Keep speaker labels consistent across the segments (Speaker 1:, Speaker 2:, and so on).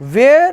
Speaker 1: where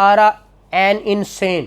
Speaker 1: or an insane.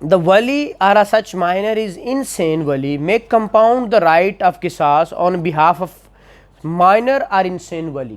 Speaker 1: the wali or a such minor is insane wali may compound the right of qisas on behalf of minor or insane wali.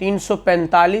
Speaker 1: 345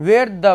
Speaker 1: where the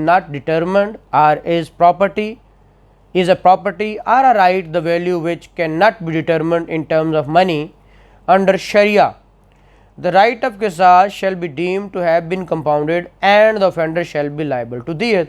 Speaker 1: not determined or is a property or a right the value which cannot be determined in terms of money under Sharia. The right of qisas shall be deemed to have been compounded and the offender shall be liable to diyat.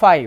Speaker 1: 5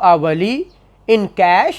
Speaker 1: a wali in cash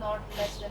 Speaker 2: not less than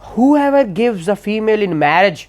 Speaker 1: whoever gives a female in marriage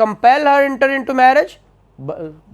Speaker 1: compel her enter into marriage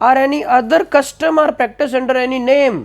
Speaker 1: or any other custom or practice under any name،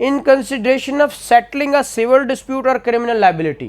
Speaker 1: in consideration of settling a civil dispute or criminal liability.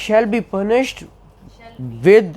Speaker 1: shall be punished with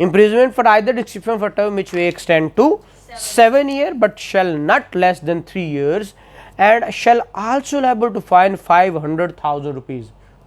Speaker 1: imprisonment for either description for term which may extend to 7 years but shall not less than 3 years and shall also liable to fine 500,000 rupees.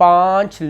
Speaker 1: 5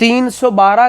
Speaker 1: 312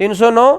Speaker 1: 309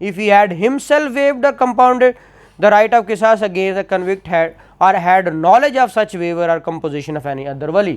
Speaker 1: if he had himself waived or compounded the right of qisas against the convict had or had knowledge of such waiver or composition of any other wali,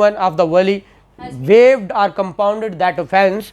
Speaker 1: one of the wali waived or compounded that offense,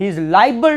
Speaker 1: he is liable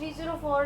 Speaker 2: 304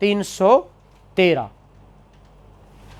Speaker 1: 313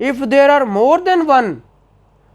Speaker 1: if there are more than one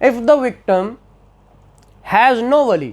Speaker 1: if the victim has no wali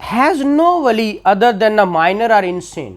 Speaker 1: has no wali other than a minor or insane,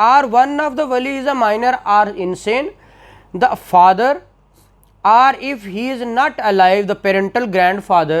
Speaker 1: or one of the wali is a minor or insane, the father, or if he is not alive the parental grandfather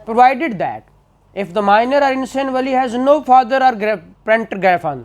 Speaker 1: provided that if the minor or insane wali has no father or parental grandfather،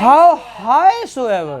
Speaker 1: how high so ever،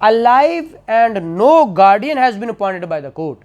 Speaker 1: alive and no guardian has been appointed by the court.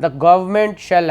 Speaker 1: the government shall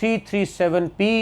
Speaker 1: 337P